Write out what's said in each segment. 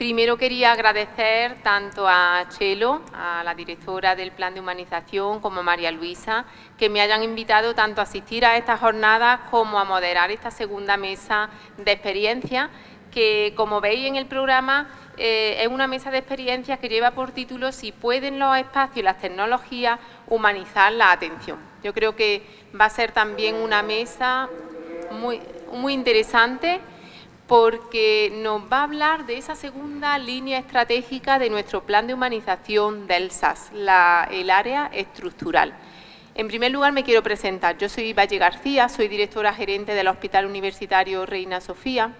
Primero quería agradecer tanto a Chelo, a la directora del Plan de Humanización, como a María Luisa, que me hayan invitado tanto a asistir a estas jornadas como a moderar esta segunda mesa de experiencias, que como veis en el programa es una mesa de experiencias que lleva por título "Si pueden los espacios y las tecnologías humanizar la atención". Yo creo que va a ser también una mesa muy interesante, porque nos va a hablar de esa segunda línea estratégica de nuestro plan de humanización del SAS, el área estructural. En primer lugar, me quiero presentar. Yo soy Valle García, soy directora gerente del Hospital Universitario Reina Sofía,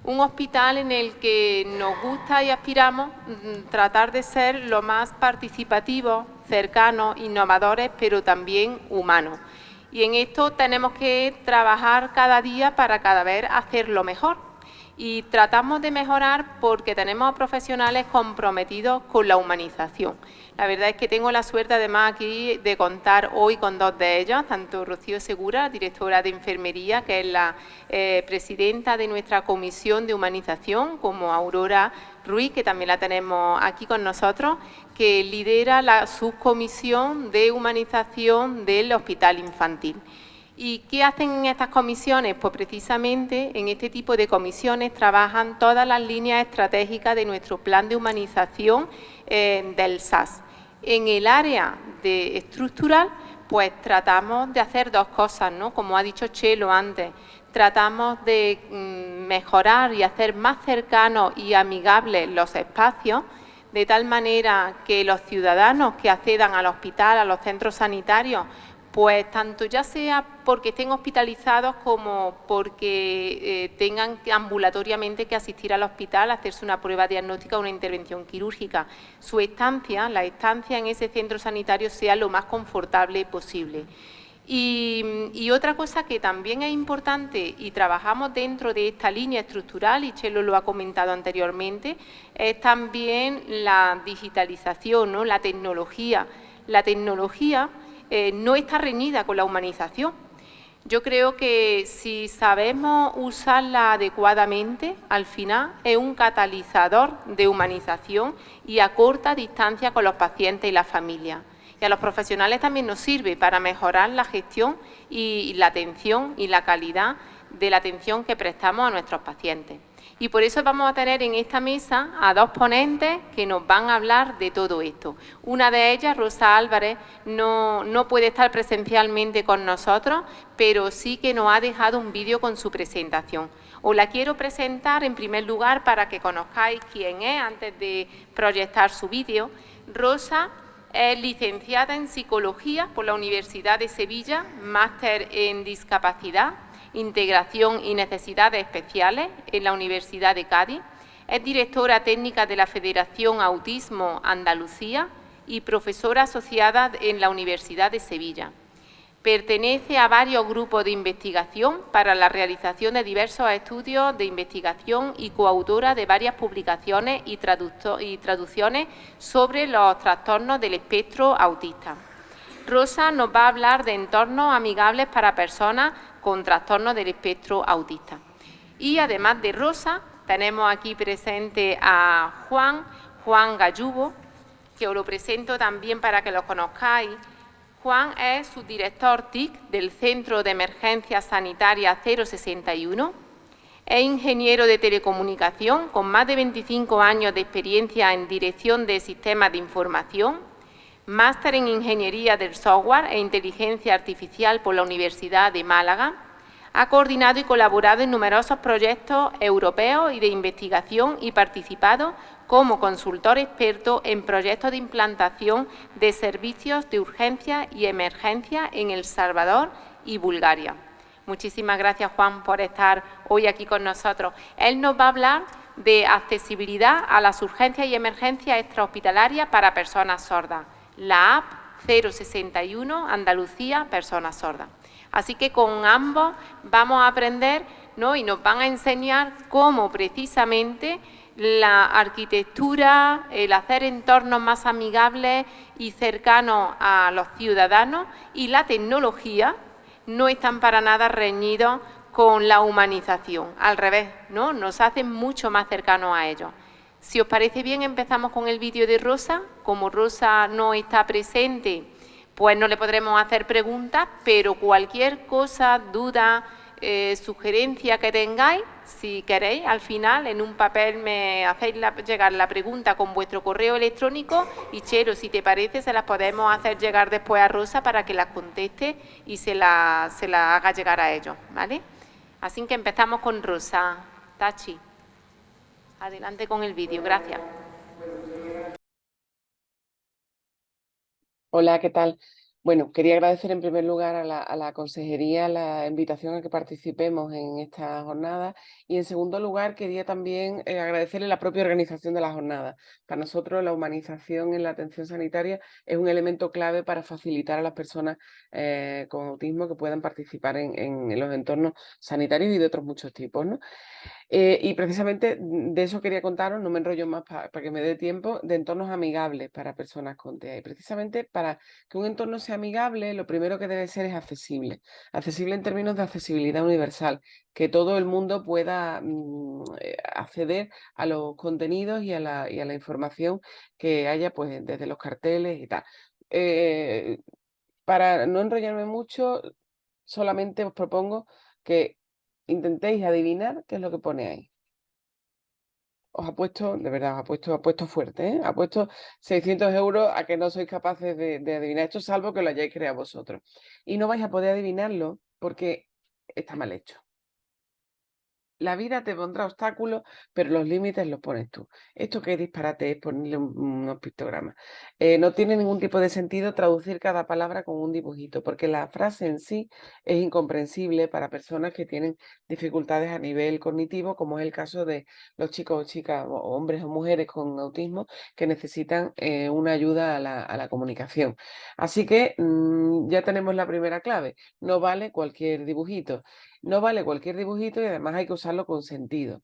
un hospital en el que nos gusta y aspiramos tratar de ser lo más participativos, cercanos, innovadores, pero también humanos. Y en esto tenemos que trabajar cada día para cada vez hacerlo mejor. Y tratamos de mejorar porque tenemos profesionales comprometidos con la humanización. La verdad es que tengo la suerte además aquí de contar hoy con dos de ellas, tanto Rocío Segura, directora de Enfermería, que es la presidenta de nuestra Comisión de Humanización, como Aurora Ruiz, que también la tenemos aquí con nosotros, que lidera la subcomisión de humanización del Hospital Infantil. ¿Y qué hacen en estas comisiones? Pues precisamente en este tipo de comisiones trabajan todas las líneas estratégicas de nuestro plan de humanización del SAS. En el área estructural, pues tratamos de hacer dos cosas, ¿no? Como ha dicho Chelo antes, tratamos de mejorar y hacer más cercanos y amigables los espacios, de tal manera que los ciudadanos que accedan al hospital, a los centros sanitarios, pues tanto ya sea porque estén hospitalizados como porque tengan ambulatoriamente que asistir al hospital a hacerse una prueba diagnóstica o una intervención quirúrgica, la estancia en ese centro sanitario sea lo más confortable posible. Y otra cosa que también es importante y trabajamos dentro de esta línea estructural, y Chelo lo ha comentado anteriormente, es también la digitalización, ¿no? La tecnología. La tecnología no está reñida con la humanización. Yo creo que si sabemos usarla adecuadamente, al final es un catalizador de humanización y a corta distancia con los pacientes y la familia. Y a los profesionales también nos sirve para mejorar la gestión y la atención y la calidad de la atención que prestamos a nuestros pacientes. Y por eso vamos a tener en esta mesa a dos ponentes que nos van a hablar de todo esto. Una de ellas, Rosa Álvarez, no puede estar presencialmente con nosotros, pero sí que nos ha dejado un vídeo con su presentación. Os la quiero presentar en primer lugar para que conozcáis quién es antes de proyectar su vídeo. Rosa es licenciada en Psicología por la Universidad de Sevilla, máster en Discapacidad, Integración y Necesidades Especiales en la Universidad de Cádiz. Es directora técnica de la Federación Autismo Andalucía y profesora asociada en la Universidad de Sevilla. Pertenece a varios grupos de investigación para la realización de diversos estudios de investigación y coautora de varias publicaciones y traducciones sobre los trastornos del espectro autista. Rosa nos va a hablar de entornos amigables para personas con trastornos del espectro autista. Y además de Rosa, tenemos aquí presente a Juan Gallubo, que os lo presento también para que lo conozcáis. Juan es subdirector TIC del Centro de Emergencias Sanitarias 061, es ingeniero de telecomunicación con más de 25 años de experiencia en dirección de sistemas de información, máster en Ingeniería del Software e Inteligencia Artificial por la Universidad de Málaga. Ha coordinado y colaborado en numerosos proyectos europeos y de investigación y participado como consultor experto en proyectos de implantación de servicios de urgencia y emergencia en El Salvador y Bulgaria. Muchísimas gracias, Juan, por estar hoy aquí con nosotros. Él nos va a hablar de accesibilidad a las urgencias y emergencias extrahospitalarias para personas sordas. La app 061 Andalucía Personas Sordas. Así que con ambos vamos a aprender, ¿no? Y nos van a enseñar cómo precisamente la arquitectura, el hacer entornos más amigables y cercanos a los ciudadanos y la tecnología no están para nada reñidos con la humanización. Al revés, ¿no? Nos hacen mucho más cercanos a ellos. Si os parece bien, empezamos con el vídeo de Rosa. Como Rosa no está presente, pues no le podremos hacer preguntas, pero cualquier cosa, duda, sugerencia que tengáis, si queréis, al final en un papel me hacéis llegar la pregunta con vuestro correo electrónico y Chelo, si te parece, se las podemos hacer llegar después a Rosa para que las conteste y se la haga llegar a ellos, ¿vale? Así que empezamos con Rosa. Tachi, adelante con el vídeo, gracias. Hola, ¿qué tal? Bueno, quería agradecer en primer lugar a la consejería la invitación a que participemos en esta jornada y en segundo lugar quería también agradecerle la propia organización de la jornada. Para nosotros la humanización en la atención sanitaria es un elemento clave para facilitar a las personas con autismo que puedan participar en los entornos sanitarios y de otros muchos tipos, ¿no? Y precisamente de eso quería contaros, no me enrollo más para que me dé tiempo, de entornos amigables para personas con TEA. Y precisamente para que un entorno sea amigable, lo primero que debe ser es accesible. Accesible en términos de accesibilidad universal, que todo el mundo pueda acceder a los contenidos y a la información que haya pues, desde los carteles y tal. Eh, para no enrollarme mucho, solamente os propongo que intentéis adivinar qué es lo que pone ahí. Os ha puesto, de verdad, ha puesto fuerte, ¿eh? Ha puesto 600 euros a que no sois capaces de adivinar esto, salvo que lo hayáis creado vosotros. Y no vais a poder adivinarlo porque está mal hecho. La vida te pondrá obstáculos, pero los límites los pones tú. Esto que disparate es ponerle unos pictogramas. No tiene ningún tipo de sentido traducir cada palabra con un dibujito, porque la frase en sí es incomprensible para personas que tienen dificultades a nivel cognitivo, como es el caso de los chicos o chicas, o hombres o mujeres con autismo, que necesitan una ayuda a la comunicación. Así que ya tenemos la primera clave. No vale cualquier dibujito. No vale cualquier dibujito y además hay que usarlo con sentido.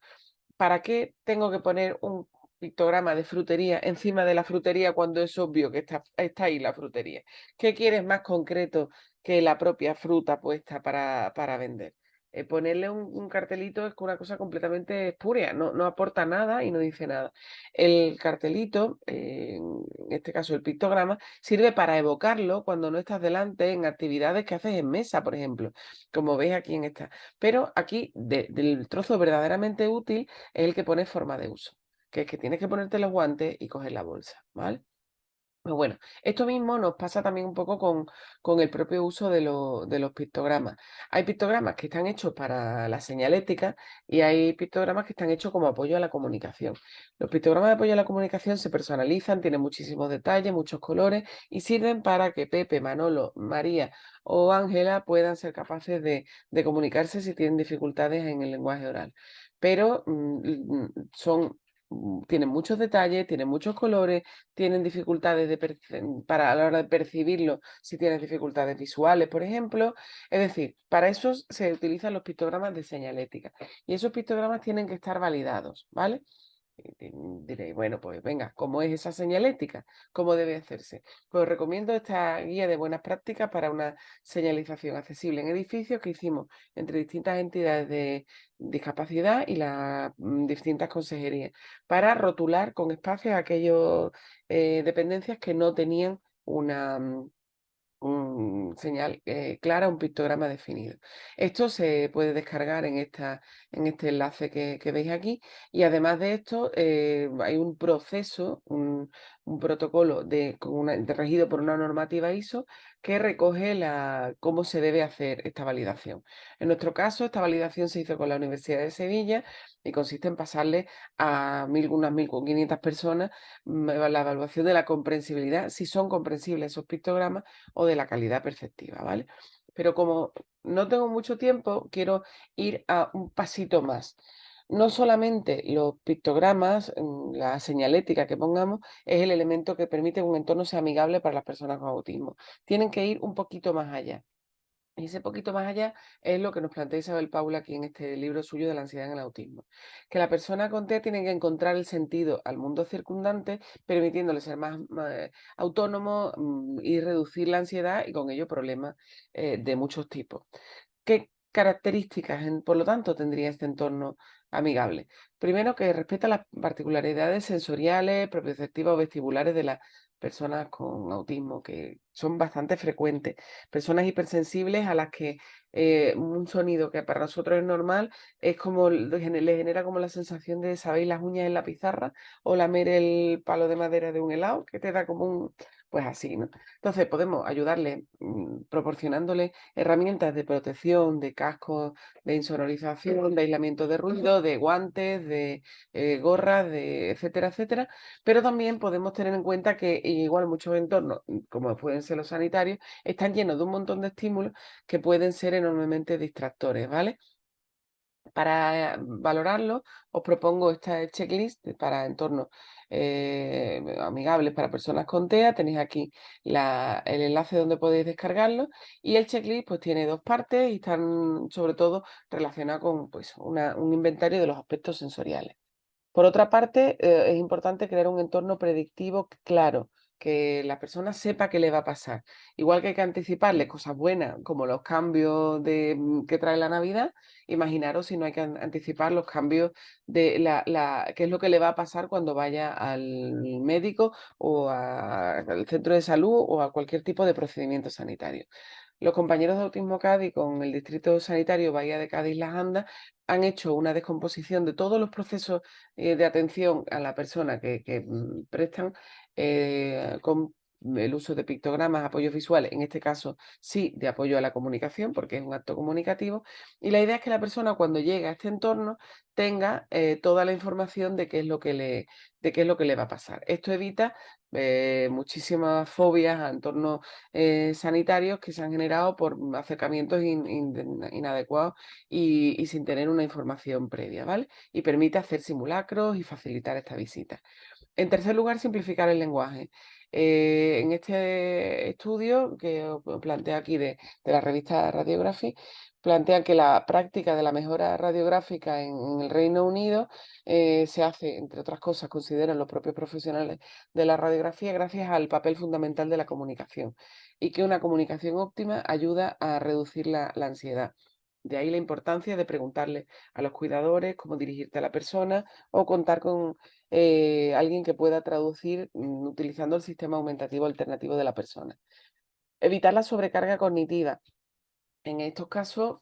¿Para qué tengo que poner un pictograma de frutería encima de la frutería cuando es obvio que está ahí la frutería? ¿Qué quieres más concreto que la propia fruta puesta para vender? Ponerle un cartelito es una cosa completamente espuria, no aporta nada y no dice nada. El cartelito, en este caso el pictograma, sirve para evocarlo cuando no estás delante en actividades que haces en mesa, por ejemplo, como veis aquí en esta. Pero aquí, del trozo verdaderamente útil, es el que pone forma de uso, que es que tienes que ponerte los guantes y coger la bolsa, ¿vale? Pues bueno, esto mismo nos pasa también un poco con el propio uso de los pictogramas. Hay pictogramas que están hechos para la señalética y hay pictogramas que están hechos como apoyo a la comunicación. Los pictogramas de apoyo a la comunicación se personalizan, tienen muchísimos detalles, muchos colores y sirven para que Pepe, Manolo, María o Ángela puedan ser capaces de comunicarse si tienen dificultades en el lenguaje oral. Pero tienen muchos detalles, tienen muchos colores, tienen dificultades para a la hora de percibirlo, si tienes dificultades visuales, por ejemplo. Es decir, para eso se utilizan los pictogramas de señalética. Y esos pictogramas tienen que estar validados, ¿vale? Diréis, bueno, pues venga, ¿cómo es esa señalética? ¿Cómo debe hacerse? Pues os recomiendo esta guía de buenas prácticas para una señalización accesible en edificios que hicimos entre distintas entidades de discapacidad y las distintas consejerías para rotular con espacios aquellas dependencias que no tenían una, un señal clara, un pictograma definido. Esto se puede descargar en este enlace que veis aquí y además de esto hay un proceso, un protocolo regido por una normativa ISO que recoge cómo se debe hacer esta validación. En nuestro caso, esta validación se hizo con la Universidad de Sevilla y consiste en pasarle a unas 1.500 personas la evaluación de la comprensibilidad, si son comprensibles esos pictogramas o de la calidad perceptiva, ¿vale? Pero como no tengo mucho tiempo, quiero ir a un pasito más. No solamente los pictogramas, la señalética que pongamos, es el elemento que permite que un entorno sea amigable para las personas con autismo. Tienen que ir un poquito más allá. Y ese poquito más allá es lo que nos plantea Isabel Paula aquí en este libro suyo de la ansiedad en el autismo. Que la persona con TEA tiene que encontrar el sentido al mundo circundante, permitiéndole ser más autónomo y reducir la ansiedad y con ello problemas de muchos tipos. características, por lo tanto, tendría este entorno amigable? Primero, que respeta las particularidades sensoriales, propioceptivas o vestibulares de las personas con autismo, que son bastante frecuentes. Personas hipersensibles a las que un sonido que para nosotros es normal es como le genera como la sensación de, ¿sabéis? Las uñas en la pizarra o lamer el palo de madera de un helado, que te da como un, pues así, ¿no? Entonces podemos ayudarle proporcionándole herramientas de protección, de cascos, de insonorización, de aislamiento de ruido, de guantes, de gorras, de etcétera, etcétera. Pero también podemos tener en cuenta que igual muchos entornos, como pueden ser los sanitarios, están llenos de un montón de estímulos que pueden ser enormemente distractores, ¿vale? Para valorarlo, os propongo esta checklist para entornos amigables para personas con TEA. Tenéis aquí el enlace donde podéis descargarlo y el checklist pues tiene dos partes y están sobre todo relacionados con pues, un inventario de los aspectos sensoriales. Por otra parte, es importante crear un entorno predictivo claro, que la persona sepa qué le va a pasar. Igual que hay que anticiparle cosas buenas, como los cambios que trae la Navidad, imaginaros si no hay que anticipar los cambios de qué es lo que le va a pasar cuando vaya al médico o al centro de salud o a cualquier tipo de procedimiento sanitario. Los compañeros de Autismo Cádiz con el Distrito Sanitario Bahía de Cádiz Las Andas han hecho una descomposición de todos los procesos de atención a la persona que prestan con el uso de pictogramas, apoyos visuales, en este caso sí de apoyo a la comunicación, porque es un acto comunicativo, y la idea es que la persona cuando llegue a este entorno tenga toda la información de qué es lo que de qué es lo que le va a pasar. Esto evita muchísimas fobias a entornos sanitarios que se han generado por acercamientos inadecuados y sin tener una información previa, ¿vale? Y permite hacer simulacros y facilitar esta visita. En tercer lugar, simplificar el lenguaje. En este estudio que os planteo aquí de la revista Radiography, plantean que la práctica de la mejora radiográfica en el Reino Unido se hace, entre otras cosas, consideran los propios profesionales de la radiografía, gracias al papel fundamental de la comunicación y que una comunicación óptima ayuda a reducir la ansiedad. De ahí la importancia de preguntarle a los cuidadores cómo dirigirte a la persona o contar con alguien que pueda traducir utilizando el sistema aumentativo alternativo de la persona. Evitar la sobrecarga cognitiva. En estos casos,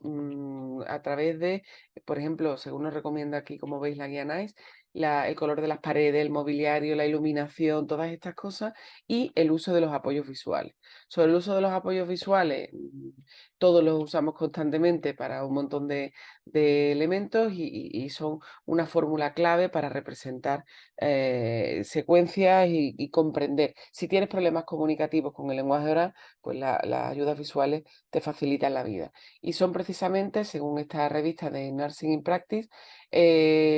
a través de, por ejemplo, según nos recomienda aquí, como veis, la guía NICE, el color de las paredes, el mobiliario, la iluminación, todas estas cosas, y el uso de los apoyos visuales. Sobre el uso de los apoyos visuales, todos los usamos constantemente para un montón de elementos y son una fórmula clave para representar secuencias y comprender. Si tienes problemas comunicativos con el lenguaje oral, pues las ayudas visuales te facilitan la vida. Y son precisamente, según esta revista de Nursing in Practice,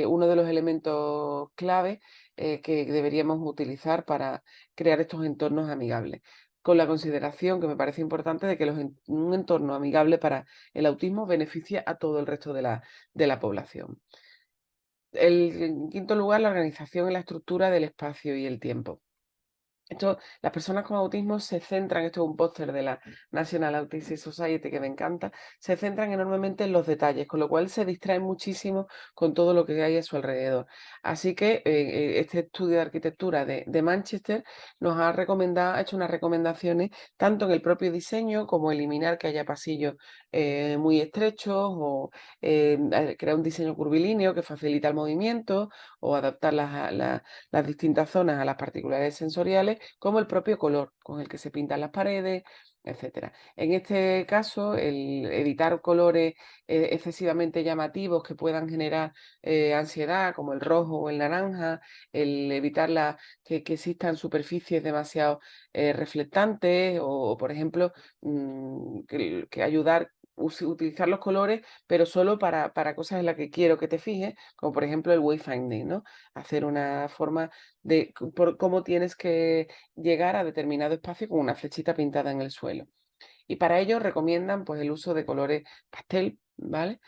uno de los elementos clave que deberíamos utilizar para crear estos entornos amigables. Con la consideración que me parece importante de que un entorno amigable para el autismo beneficia a todo el resto de la población. En quinto lugar, la organización y la estructura del espacio y el tiempo. Las personas con autismo se centran, esto es un póster de la National Autism Society que me encanta, se centran enormemente en los detalles, con lo cual se distraen muchísimo con todo lo que hay a su alrededor. Así que este estudio de arquitectura de Manchester nos ha hecho unas recomendaciones tanto en el propio diseño como eliminar que haya pasillos muy estrechos o crear un diseño curvilíneo que facilita el movimiento o adaptar las distintas zonas a las particularidades sensoriales, como el propio color con el que se pintan las paredes, etcétera. En este caso, el evitar colores excesivamente llamativos que puedan generar ansiedad, como el rojo o el naranja, el evitar que existan superficies demasiado reflectantes o, por ejemplo, que ayudar utilizar los colores, pero solo para cosas en las que quiero que te fijes, como por ejemplo el wayfinding, ¿no? Hacer una forma de por cómo tienes que llegar a determinado espacio con una flechita pintada en el suelo. Y para ello recomiendan pues el uso de colores pastel, ¿vale?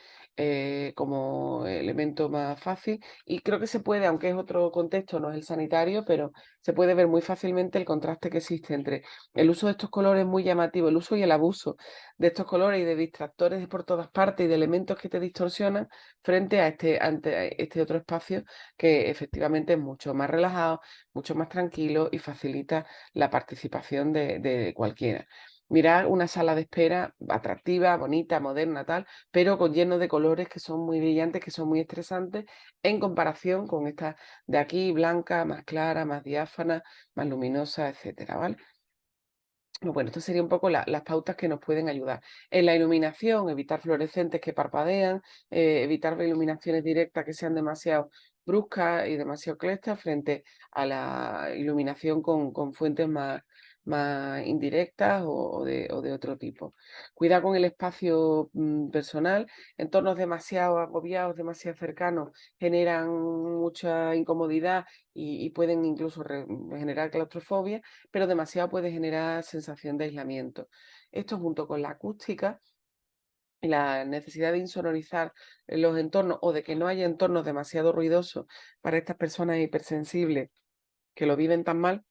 como elemento más fácil, y creo que se puede, aunque es otro contexto, no es el sanitario, pero se puede ver muy fácilmente el contraste que existe entre el uso de estos colores muy llamativos, el uso y el abuso de estos colores y de distractores por todas partes y de elementos que te distorsionan frente a ante este otro espacio que efectivamente es mucho más relajado, mucho más tranquilo y facilita la participación de cualquiera. Mirar una sala de espera atractiva, bonita, moderna, tal, pero con lleno de colores que son muy brillantes, que son muy estresantes, en comparación con esta de aquí, blanca, más clara, más diáfana, más luminosa, etcétera, ¿vale? Bueno, esto sería un poco las pautas que nos pueden ayudar. En la iluminación, evitar fluorescentes que parpadean, evitar iluminaciones directas que sean demasiado bruscas y demasiado clestas frente a la iluminación con fuentes más indirectas o de otro tipo. Cuidar con el espacio personal, entornos demasiado agobiados, demasiado cercanos, generan mucha incomodidad y pueden incluso generar claustrofobia, pero demasiado puede generar sensación de aislamiento. Esto junto con la acústica y la necesidad de insonorizar los entornos o de que no haya entornos demasiado ruidosos para estas personas hipersensibles que lo viven tan mal,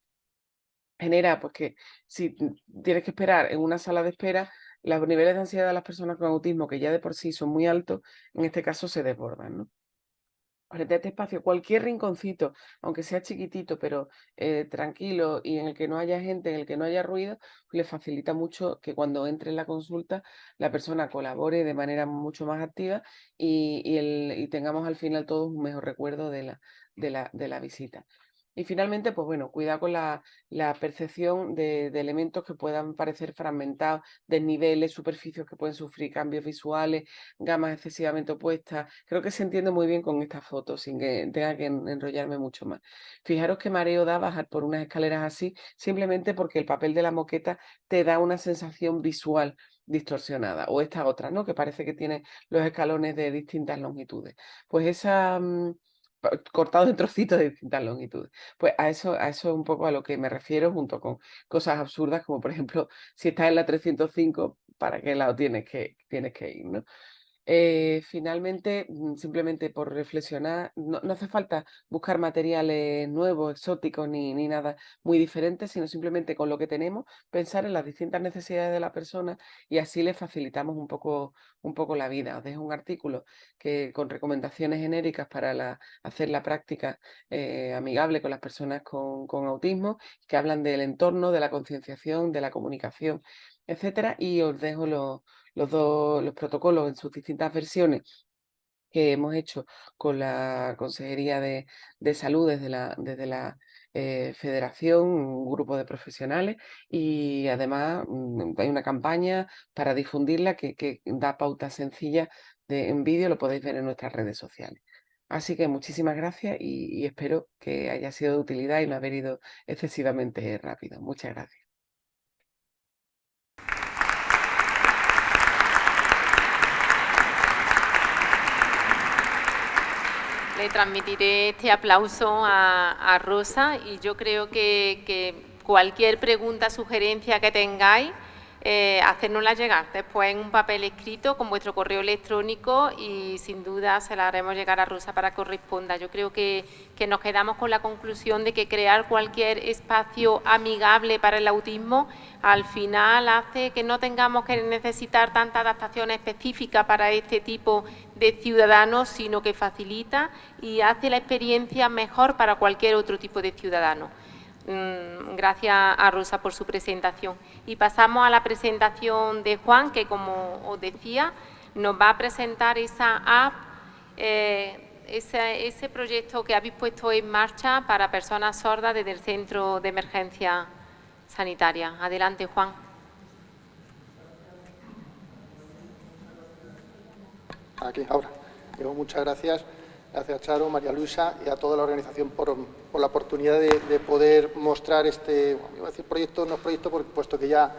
genera pues que si tienes que esperar en una sala de espera, los niveles de ansiedad de las personas con autismo, que ya de por sí son muy altos, en este caso se desbordan, ¿no? Frente a este espacio, cualquier rinconcito, aunque sea chiquitito, pero tranquilo y en el que no haya gente, en el que no haya ruido, le facilita mucho que cuando entre en la consulta la persona colabore de manera mucho más activa y tengamos al final todos un mejor recuerdo de la visita. Y finalmente, pues bueno, cuidado con la percepción de elementos que puedan parecer fragmentados, desniveles, superficies que pueden sufrir cambios visuales, gamas excesivamente opuestas. Creo que se entiende muy bien con esta foto, sin que tenga que enrollarme mucho más. Fijaros qué mareo da bajar por unas escaleras así, simplemente porque el papel de la moqueta te da una sensación visual distorsionada. O esta otra, ¿no? Que parece que tiene los escalones de distintas longitudes. Pues esa... cortado en trocitos de distintas longitudes. Pues a eso es un poco a lo que me refiero, junto con cosas absurdas, como por ejemplo, si estás en la 305, ¿para qué lado tienes que ir, ¿no? Finalmente, simplemente por reflexionar, no hace falta buscar materiales nuevos, exóticos, ni nada muy diferente, sino simplemente con lo que tenemos, pensar en las distintas necesidades de la persona y así le facilitamos un poco la vida. Os dejo un artículo que, con recomendaciones genéricas para hacer la práctica amigable con las personas con autismo, que hablan del entorno, de la concienciación, de la comunicación, etcétera, y os dejo los protocolos en sus distintas versiones que hemos hecho con la Consejería de Salud desde la Federación, un grupo de profesionales, y además hay una campaña para difundirla que da pautas sencillas en vídeo, lo podéis ver en nuestras redes sociales. Así que muchísimas gracias y espero que haya sido de utilidad y no haber ido excesivamente rápido. Muchas gracias. Le transmitiré este aplauso a Rosa y yo creo que cualquier pregunta, sugerencia que tengáis, hacérnosla llegar después en un papel escrito con vuestro correo electrónico y sin duda se la haremos llegar a Rosa para que os responda. Yo creo que nos quedamos con la conclusión de que crear cualquier espacio amigable para el autismo al final hace que no tengamos que necesitar tanta adaptación específica para este tipo de ciudadanos, sino que facilita y hace la experiencia mejor para cualquier otro tipo de ciudadano. Gracias a Rosa por su presentación. Y pasamos a la presentación de Juan, que como os decía, nos va a presentar esa app, ese proyecto que habéis puesto en marcha para personas sordas desde el Centro de Emergencia Sanitaria. Adelante, Juan. Aquí, ahora. Muchas gracias. Gracias, Charo, María Luisa y a toda la organización por la oportunidad de poder mostrar este, iba a decir proyecto, no es proyecto, puesto que ya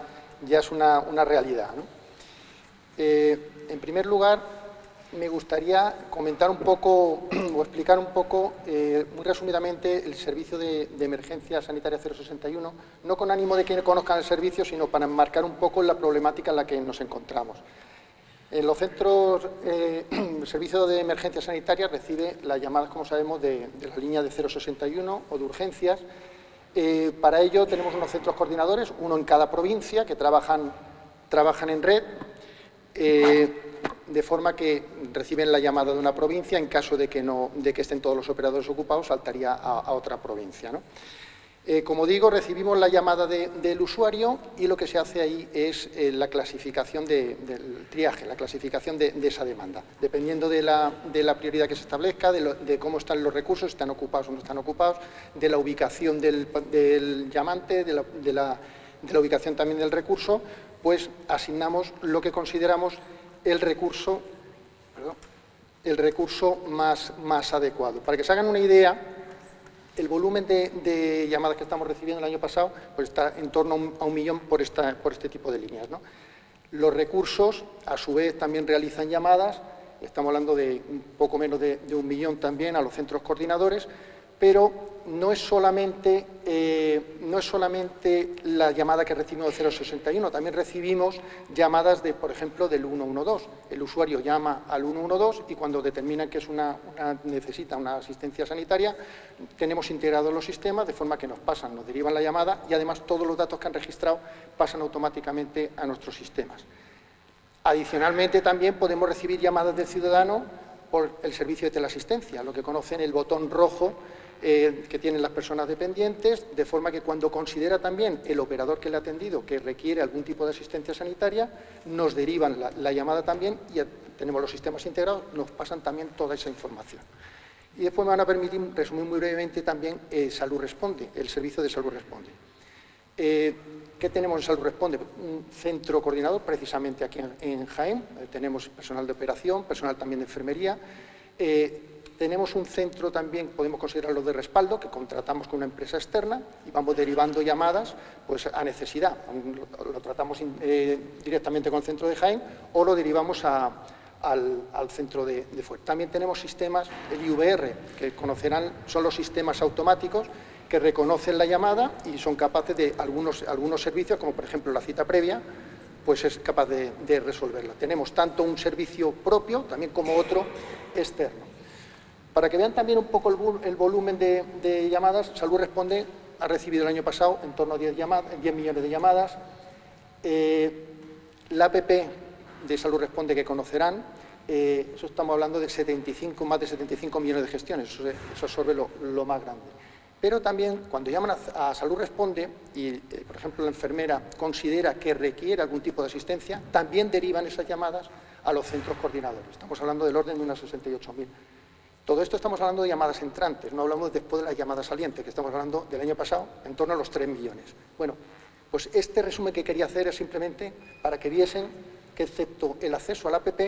es una realidad, ¿no? En primer lugar, me gustaría comentar un poco o explicar un poco, muy resumidamente, el servicio de emergencia sanitaria 061, no con ánimo de que conozcan el servicio, sino para enmarcar un poco la problemática en la que nos encontramos. En los centros, el servicio de emergencia sanitaria recibe las llamadas, como sabemos, de la línea de 061 o de urgencias. Para ello tenemos unos centros coordinadores, uno en cada provincia, que trabajan en red, de forma que reciben la llamada de una provincia. En caso de que estén todos los operadores ocupados, saltaría a otra provincia, ¿no? Como digo, recibimos la llamada del usuario y lo que se hace ahí es la clasificación del triaje, la clasificación de esa demanda. Dependiendo de la prioridad que se establezca, de cómo están los recursos, si están ocupados o no están ocupados, de la ubicación del llamante, de la ubicación también del recurso, pues asignamos lo que consideramos el recurso más adecuado. Para que se hagan una idea, el volumen de llamadas que estamos recibiendo el año pasado pues está en torno a 1 millón por este tipo de líneas, ¿no? Los recursos, a su vez, también realizan llamadas. Estamos hablando de un poco menos de 1 millón también a los centros coordinadores, pero no es solamente la llamada que recibimos del 061, también recibimos llamadas por ejemplo, del 112. El usuario llama al 112 y cuando determina que necesita una asistencia sanitaria, tenemos integrados los sistemas de forma que nos derivan la llamada y además todos los datos que han registrado pasan automáticamente a nuestros sistemas. Adicionalmente, también podemos recibir llamadas del ciudadano por el servicio de teleasistencia, lo que conocen el botón rojo que tienen las personas dependientes, de forma que cuando considera también el operador que le ha atendido que requiere algún tipo de asistencia sanitaria, nos derivan la llamada también y tenemos los sistemas integrados, nos pasan también toda esa información. Y después me van a permitir resumir muy brevemente también Salud Responde, el servicio de Salud Responde. ¿Qué tenemos en Salud Responde? Un centro coordinador, precisamente aquí en Jaén. Tenemos personal de operación, personal también de enfermería. Tenemos un centro también, podemos considerarlo de respaldo, que contratamos con una empresa externa y vamos derivando llamadas pues, a necesidad. Lo tratamos directamente con el centro de Jaén o lo derivamos al centro de fuera. También tenemos sistemas, el IVR, que conocerán, son los sistemas automáticos que reconocen la llamada y son capaces de algunos servicios, como por ejemplo la cita previa, pues es capaz de resolverla. Tenemos tanto un servicio propio también como otro externo. Para que vean también un poco el volumen de llamadas, Salud Responde ha recibido el año pasado en torno a 10 millones de llamadas. La app de Salud Responde que conocerán, eso estamos hablando de más de 75 millones de gestiones, eso absorbe lo más grande. Pero también cuando llaman a Salud Responde y, por ejemplo, la enfermera considera que requiere algún tipo de asistencia, también derivan esas llamadas a los centros coordinadores. Estamos hablando del orden de unas 68.000. Todo esto estamos hablando de llamadas entrantes, no hablamos después de las llamadas salientes, que estamos hablando del año pasado en torno a los 3 millones. Bueno, pues este resumen que quería hacer es simplemente para que viesen que, excepto el acceso a la app,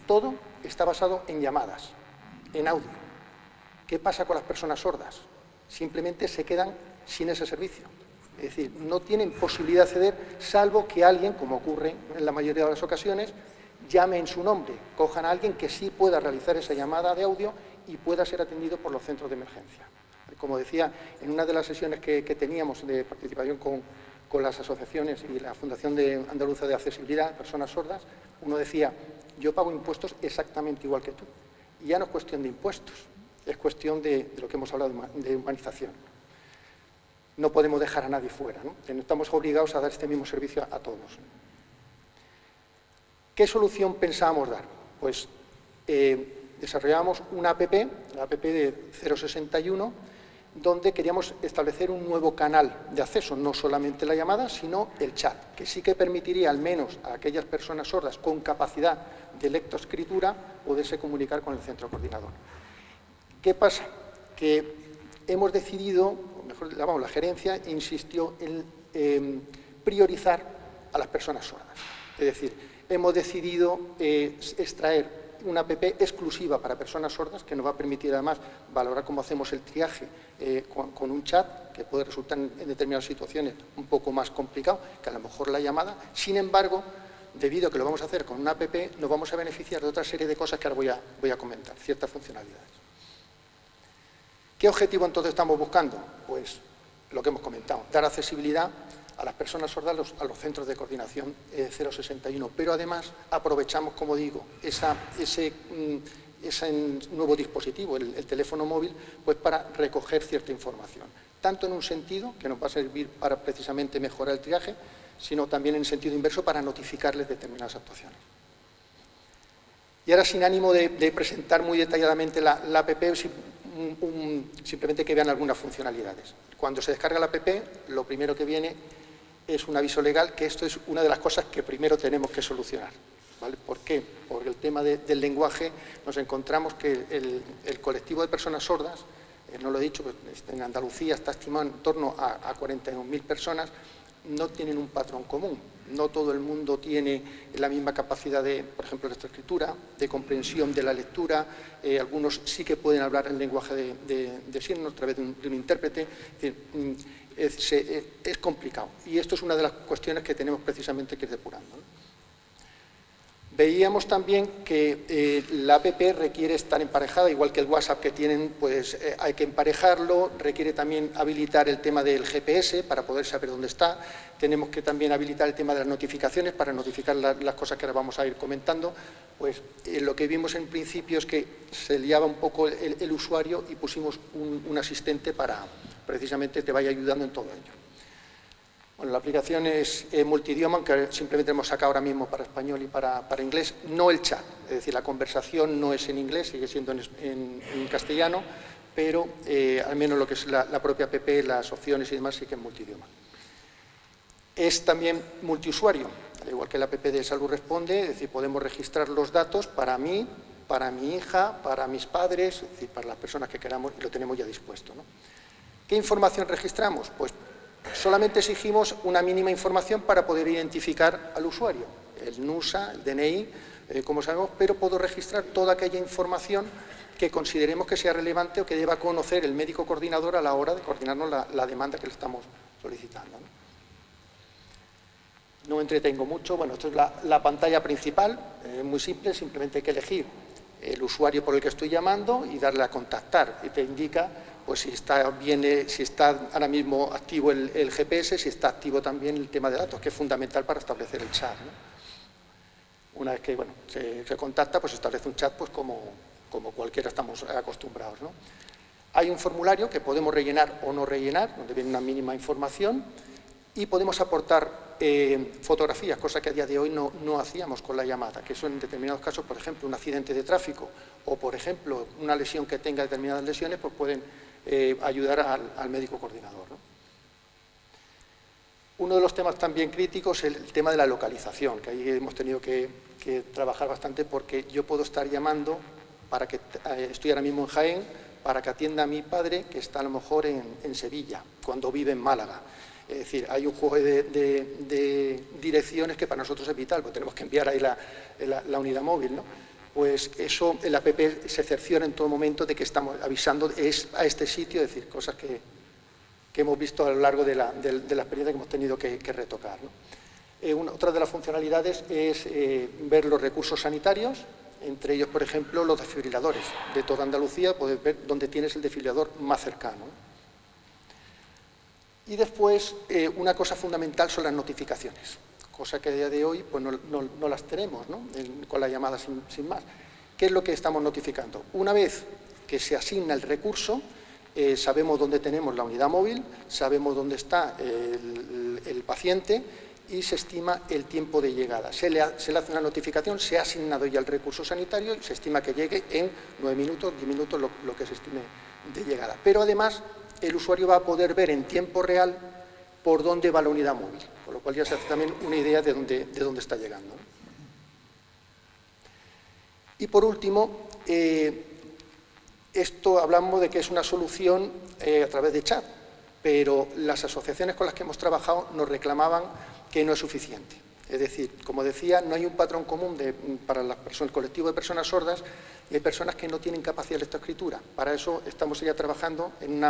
todo está basado en llamadas, en audio. ¿Qué pasa con las personas sordas? Simplemente se quedan sin ese servicio. Es decir, no tienen posibilidad de acceder, salvo que alguien, como ocurre en la mayoría de las ocasiones, llame en su nombre, cojan a alguien que sí pueda realizar esa llamada de audio y pueda ser atendido por los centros de emergencia. Como decía, en una de las sesiones que teníamos de participación con las asociaciones y la Fundación Andaluza de Accesibilidad a Personas Sordas, uno decía, yo pago impuestos exactamente igual que tú. Y ya no es cuestión de impuestos, es cuestión de lo que hemos hablado de humanización. No podemos dejar a nadie fuera, ¿no? Estamos obligados a dar este mismo servicio a todos. ¿Qué solución pensábamos dar? Pues desarrollamos una app, la app de 061, donde queríamos establecer un nuevo canal de acceso, no solamente la llamada, sino el chat, que sí que permitiría al menos a aquellas personas sordas con capacidad de lectoescritura poderse comunicar con el centro coordinador. ¿Qué pasa? Que hemos decidido, la gerencia insistió en priorizar a las personas sordas. Es decir, hemos decidido extraer una app exclusiva para personas sordas que nos va a permitir además valorar cómo hacemos el triaje con un chat que puede resultar en determinadas situaciones un poco más complicado que a lo mejor la llamada. Sin embargo, debido a que lo vamos a hacer con una app, nos vamos a beneficiar de otra serie de cosas que ahora voy a comentar, ciertas funcionalidades. ¿Qué objetivo entonces estamos buscando? Pues lo que hemos comentado, dar accesibilidad a las personas sordas a los centros de coordinación 061, pero además aprovechamos, como digo, ese nuevo dispositivo, el teléfono móvil, pues para recoger cierta información, tanto en un sentido, que nos va a servir para precisamente mejorar el triaje, sino también en sentido inverso para notificarles determinadas actuaciones. Y ahora, sin ánimo de presentar muy detalladamente la app, simplemente que vean algunas funcionalidades. Cuando se descarga la app, lo primero que viene es un aviso legal, que esto es una de las cosas que primero tenemos que solucionar, ¿vale? ¿Por qué? Porque el tema del lenguaje, nos encontramos que el colectivo de personas sordas, no lo he dicho, pues en Andalucía está estimado en torno a 41.000 personas, no tienen un patrón común. No todo el mundo tiene la misma capacidad de, por ejemplo, de escritura, de comprensión de la lectura. Algunos sí que pueden hablar el lenguaje de signos a través de un intérprete. Es decir, es complicado. Y esto es una de las cuestiones que tenemos precisamente que ir depurando, ¿no? Veíamos también que la app requiere estar emparejada, igual que el WhatsApp que tienen, pues hay que emparejarlo, requiere también habilitar el tema del GPS para poder saber dónde está, tenemos que también habilitar el tema de las notificaciones para notificar las cosas que ahora vamos a ir comentando. Pues lo que vimos en principio es que se liaba un poco el usuario y pusimos un asistente para precisamente te vaya ayudando en todo ello. Bueno, la aplicación es multidioma, aunque simplemente hemos sacado ahora mismo para español y para inglés, no el chat, es decir, la conversación no es en inglés, sigue siendo en castellano, pero al menos lo que es la propia app, las opciones y demás, sí que es multidioma. Es también multiusuario, al igual que la app de Salud Responde, es decir, podemos registrar los datos para mí, para mi hija, para mis padres, es decir, para las personas que queramos, y lo tenemos ya dispuesto, ¿no? ¿Qué información registramos? Pues solamente exigimos una mínima información para poder identificar al usuario, el NUSA, el DNI, como sabemos, pero puedo registrar toda aquella información que consideremos que sea relevante o que deba conocer el médico coordinador a la hora de coordinarnos la demanda que le estamos solicitando, ¿no? No me entretengo mucho. Bueno, esto es la pantalla principal, muy simple, simplemente hay que elegir el usuario por el que estoy llamando y darle a contactar, y te indica pues si está ahora mismo activo el GPS, si está activo también el tema de datos, que es fundamental para establecer el chat, ¿no? Una vez que bueno, se contacta, pues se establece un chat pues como cualquiera estamos acostumbrados, ¿no? Hay un formulario que podemos rellenar o no rellenar, donde viene una mínima información, y podemos aportar fotografías, cosa que a día de hoy no hacíamos con la llamada, que son en determinados casos, por ejemplo, un accidente de tráfico o, por ejemplo, una lesión que tenga determinadas lesiones, pues pueden ayudar al médico coordinador, ¿no? Uno de los temas también críticos es el tema de la localización, que ahí hemos tenido que trabajar bastante, porque yo puedo estar llamando para que estoy ahora mismo en Jaén, para que atienda a mi padre, que está a lo mejor en Sevilla, cuando vive en Málaga. Es decir, hay un juego de direcciones que para nosotros es vital, porque tenemos que enviar ahí la unidad móvil, ¿no? Pues eso, el app se cerciora en todo momento de que estamos avisando a este sitio, es decir, cosas que hemos visto a lo largo de la experiencia que hemos tenido que retocar, ¿no? Otra de las funcionalidades es ver los recursos sanitarios, entre ellos, por ejemplo, los desfibriladores de toda Andalucía, puedes ver dónde tienes el desfibrilador más cercano. Y después, una cosa fundamental son las notificaciones, cosa que a día de hoy pues no las tenemos, ¿no? Con la llamada sin más. ¿Qué es lo que estamos notificando? Una vez que se asigna el recurso, sabemos dónde tenemos la unidad móvil, sabemos dónde está el paciente y se estima el tiempo de llegada. Se le hace una notificación, se ha asignado ya el recurso sanitario y se estima que llegue en 9 minutos, 10 minutos, lo que se estime de llegada. Pero además, el usuario va a poder ver en tiempo real por dónde va la unidad móvil, con lo cual ya se hace también una idea de dónde está llegando, ¿no? Y por último, esto hablamos de que es una solución a través de chat, pero las asociaciones con las que hemos trabajado nos reclamaban que no es suficiente. Es decir, como decía, no hay un patrón común para el colectivo de personas sordas, y hay personas que no tienen capacidad de lectoescritura. Para eso estamos ya trabajando en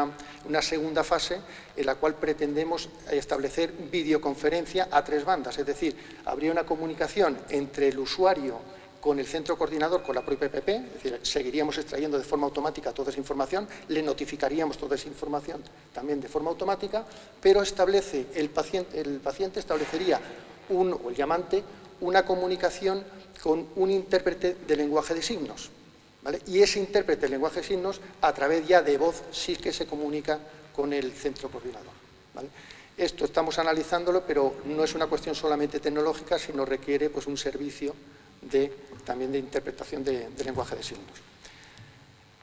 una segunda fase en la cual pretendemos establecer videoconferencia a 3 bandas, es decir, habría una comunicación entre el usuario con el centro coordinador, con la propia EPP, es decir, seguiríamos extrayendo de forma automática toda esa información, le notificaríamos toda esa información también de forma automática, pero establece el paciente establecería o el llamante una comunicación con un intérprete de lenguaje de signos, ¿vale? Y ese intérprete de lenguaje de signos, a través ya de voz, sí que se comunica con el centro coordinador, ¿vale? Esto estamos analizándolo, pero no es una cuestión solamente tecnológica, sino requiere pues, un servicio también de interpretación de lenguaje de signos.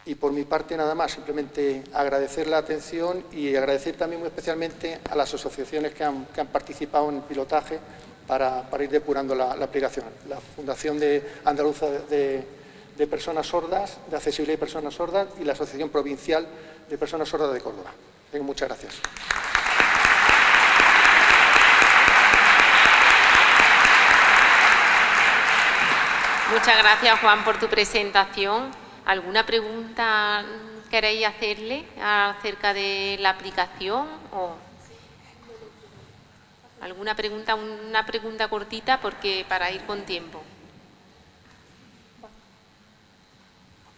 Y por mi parte nada más, simplemente agradecer la atención y agradecer también muy especialmente a las asociaciones que han participado en el pilotaje para ir depurando la aplicación. La Fundación Andaluza de Personas Sordas, de Accesibilidad y Personas Sordas, y la Asociación Provincial de Personas Sordas de Córdoba. Muchas gracias. Muchas gracias, Juan, por tu presentación. ¿Alguna pregunta queréis hacerle acerca de la aplicación? ¿O alguna pregunta, una pregunta cortita para ir con tiempo?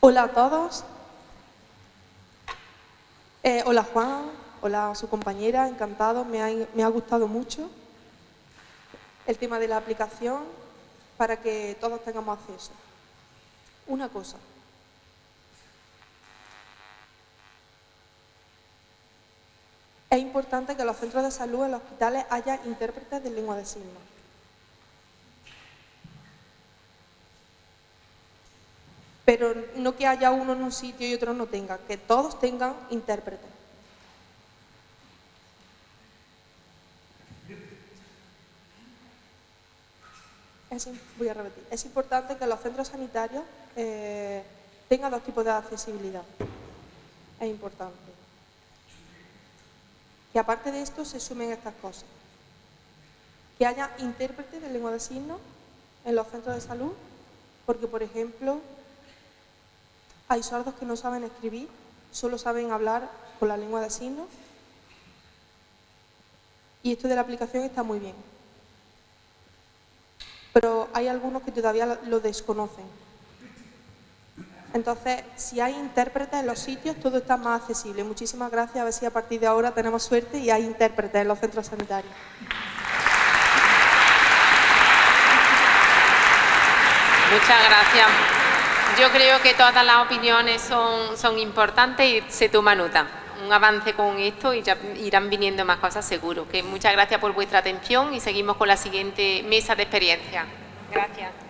Hola a todos. Hola Juan, hola a su compañera, encantado, me ha gustado mucho el tema de la aplicación para que todos tengamos acceso. Una cosa. Es importante que en los centros de salud, en los hospitales, haya intérpretes de lengua de signos. Pero no que haya uno en un sitio y otro no tenga, que todos tengan intérpretes. Voy a repetir. Es importante que los centros sanitarios tengan dos tipos de accesibilidad. Es importante. Que aparte de esto se sumen estas cosas. Que haya intérpretes de lengua de signos en los centros de salud, porque, por ejemplo, hay sordos que no saben escribir, solo saben hablar con la lengua de signos. Y esto de la aplicación está muy bien. Pero hay algunos que todavía lo desconocen. Entonces, si hay intérpretes en los sitios, todo está más accesible. Muchísimas gracias, a ver si a partir de ahora tenemos suerte y hay intérpretes en los centros sanitarios. Muchas gracias. Yo creo que todas las opiniones son importantes y se toma nota. Un avance con esto y ya irán viniendo más cosas seguro. Que muchas gracias por vuestra atención y seguimos con la siguiente mesa de experiencia. Gracias.